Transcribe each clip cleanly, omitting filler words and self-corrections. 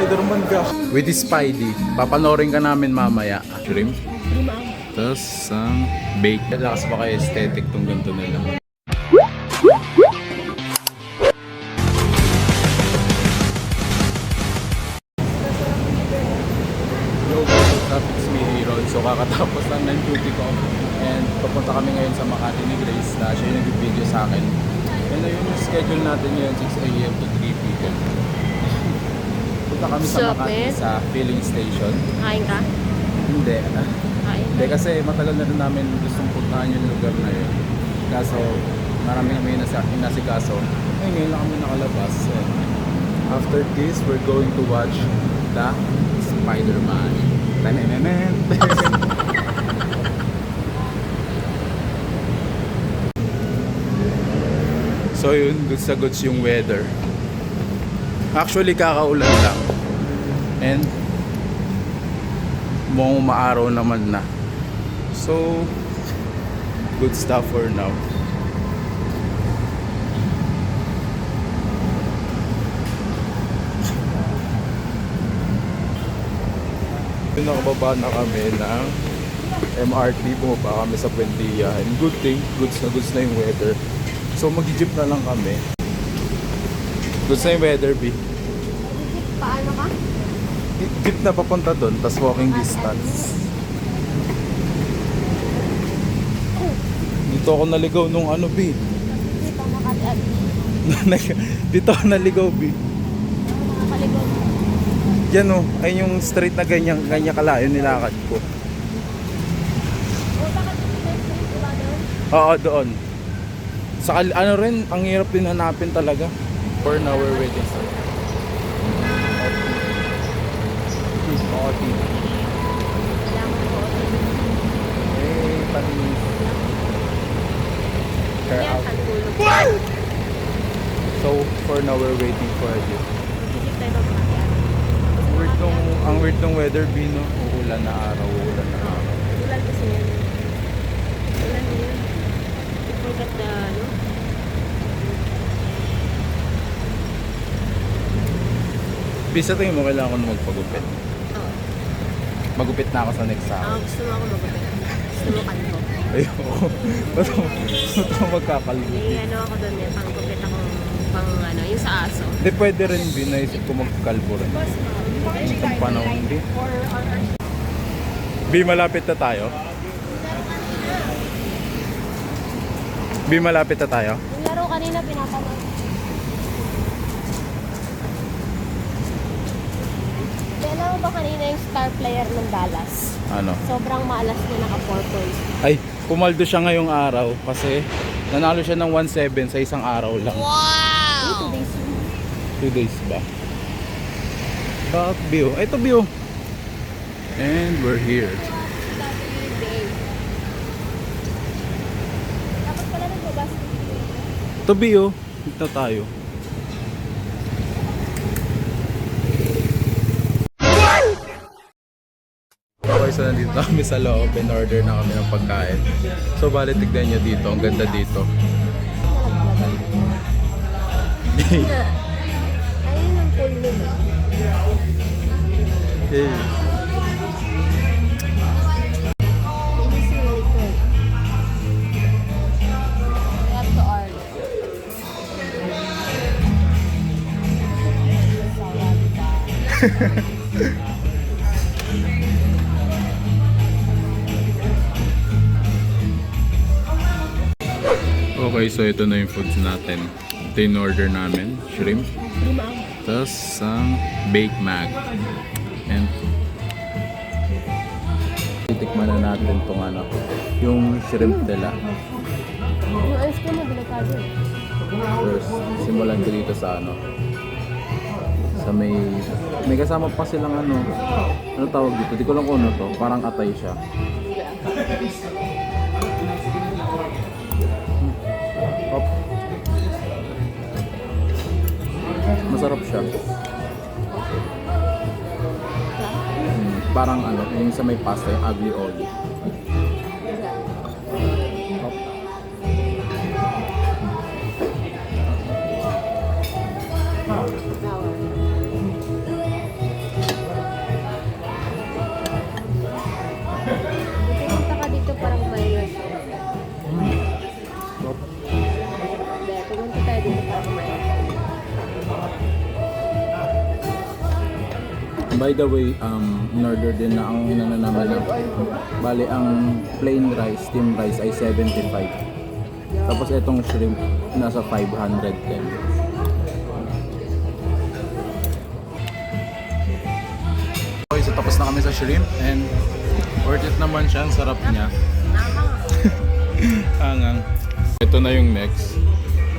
Spider-Man ka. With the Spidey. Papanorin ka namin mamaya. Shrimp. Tapos ang bake. Lakas pa kayo aesthetic tong ganito nila. It's me, Aaron. So kakatapos lang ng duty ko and papunta kami ngayon sa Makati ni Grace na siya yung nag-video sa akin. And ayun yung schedule natin ngayon 6 AM to 3 PM. Punta kami sa Makati sa filling station. Kain ka? Hindi. Kain. Hindi kasi matagal na rin namin gustong puntahan yung lugar na yun. Kaso marami kami inasikaso. Ngayon lang kami nakalabas. And after this, we're going to watch the Spider-Man. So yun, goods na goods yung weather. Actually kakaulan lang. And mukhang maaraw naman na. So good stuff for now. Nakababa na kami ng MRT, bumaba kami sa Buendia. And good thing, goods na yung weather. So mag-jeep na lang kami. Goods na yung weather, B. Paano ka? Jeep na papunta doon, tas walking distance. Dito ako naligaw nung ano, B. Dito makaliag. Dito ako naligaw, B. Nakakaligaw. Yan o, ay yung street na ganyan kalayo nilakad ko. Oo, doon. Sa ano rin, ang hirap din hanapin talaga. For now we're waiting for coffee. Hey, panis. So for now we're waiting for a jeep. Ang weird ng weather, Bino. Uulan na araw, uulan na araw. Ulan kasi yan. Ulan na yun. I forgot the, ano? Bisa tingin mo kailangan ko na magpagupit. Oo. Magupit na ako sa next araw. Gusto mo ako magupit. Gusto mo kanto. Ayoko. Ba't magkakalimutin? May ano ako doon eh. Panggupit ako pang ano, yung sa aso. Hindi pwede rin, binaisip ko magkalbo rin. Itong panahon, hindi. B, malapit na tayo. B, malapit na tayo. Yung laro kanina pinapanood. Alam mo ba kanina yung star player ng Dallas? Ano? Sobrang maalas niya, naka 4 points. Ay, pumaldo siya ngayong araw kasi nanalo siya ng 1-7 sa isang araw lang. Wow! 2 days yun. 2 days ba? Bakit view? Ito view. And we're here. Dapat pala nagbabas. Ito view. Ito tayo. Okay, so nandito kami sa loob and order na kami ng pagkain. So bali tignan nyo dito. Ang ganda dito. Ayun ang pool nila. Hey. Okay, so ito na yung foods natin. Ito yung order namin. Shrimp. Tapos ang Bake Mac. And titikman na natin itong ano, yung shrimp nila. Yung ice cream mo, delikado eh. First, simulan ko dito sa ano, sa may kasama pa silang ano tawag dito, di ko lang kung ano to, parang atay siya. Hop. Masarap siya. Parang ano, yung sa may pasta, yung aglio olio. Hop. By the way, in-order din na ang hinana namin na bali ang plain rice, steam rice ay 75. Tapos itong shrimp nasa 510. Okay, so tapos na kami sa shrimp and worth it naman siya, ang sarap niya. Angang. Ito na yung next.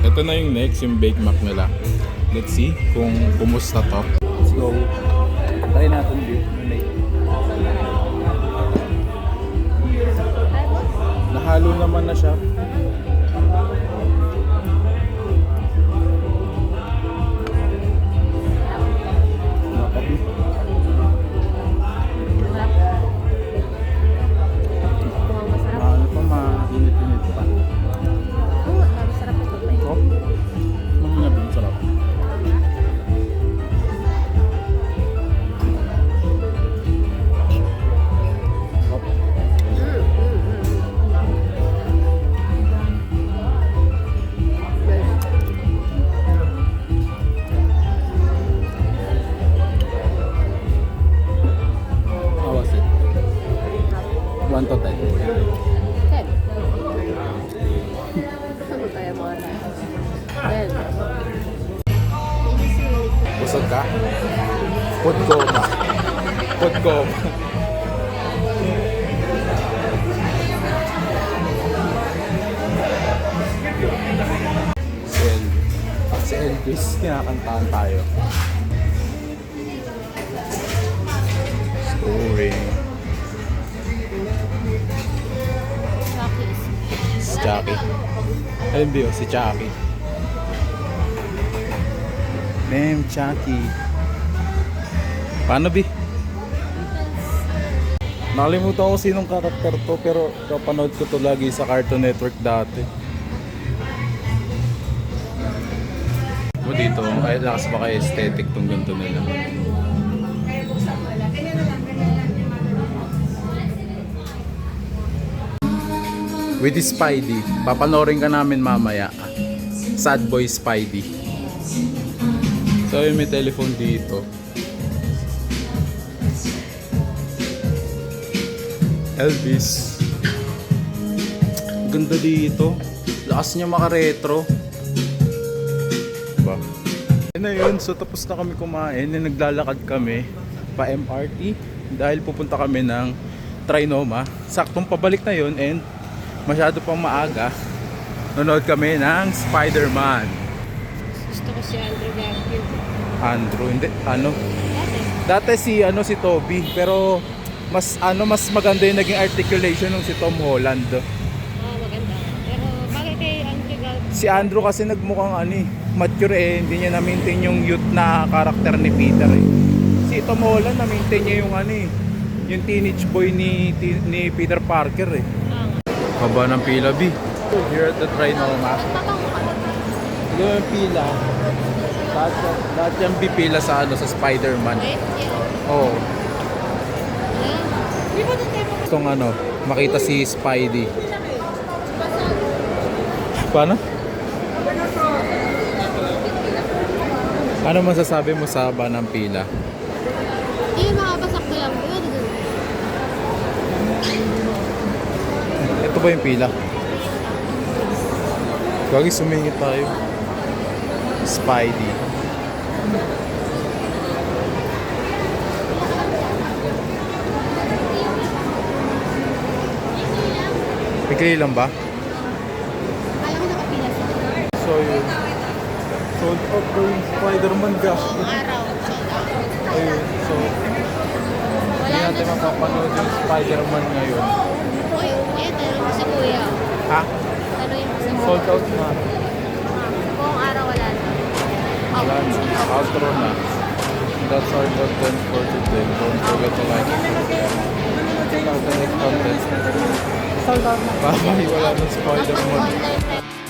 Ito na yung next, yung Bake Mac nila. Let's see kung kumusta to. Let's go. Try natin dito. Nahalo naman na siya. Nakabi. Ano pa, mainit-init pa. Masarap ito. Oh, mamaya din sarap. How was it? 1 to 10. Ten. Ano kaya mga tayo? Ten. Busog ka? Food coma. Food coma. Si Elvis, kinakantahan tayo. Scoring. Si Chucky. Ay, hindi oh, si Chucky. Ma'am Chucky. Paano, Bi? Nakalimutan ko sinong karakter to, pero kapanood ko to lagi sa Cartoon Network dati. Dito, ay lakas ba kay aesthetic tong ganito nila. With Spidey, papanorin ka namin mamaya. Sad Boy Spidey. So may telephone dito. Elvis. Ganda dito. Lakas niya maka-retro. Ba? Yun na yun, so tapos na kami kumain and naglalakad kami pa MRT dahil pupunta kami ng Trinoma. Saktong pabalik na yun and masyado pang maaga. Nanood kami ng Spider-Man. Gusto ko si Andrew Garfield. Andrew, hindi, ano? Dati. Dati si Toby, pero mas maganda yung naging articulation ng si Tom Holland. Maganda. Pero bakit kay Andrew Garfield? Si Andrew kasi nagmukhang mature hindi niya na-maintain yung youth na karakter ni Peter eh. Si Tom Holland na-maintain niya yung yung teenage boy ni Peter Parker eh. Haba ng pila, B. Here at the Trinoma. Ito yung pila. Lahat yung pipila sa sa Spider-Man. Oo. Itong makita si Spidey. Paano? Ano masasabi mo sa haba ng pila? Yung mga basak ko lang. Ito ba yung pila? Gagi, sumingit tayo. Spidey. Pikli lang ba? Kala ko nakapila sila. So yun. Sold out daw yung Spider-Man gosh. Buong araw. Sold out. Ayun. So, hindi Wala natin na. mapapanood yung Spider-Man ngayon. Uy, tanong mo si Kuya. Ha? Tanongin mo si Kuya. Sold out na. Buong araw wala na. Wala na. Outro na. That's our content for today. Don't forget to like and subscribe. Check out the next content. Bye-bye. Wala na Spider-Man. Online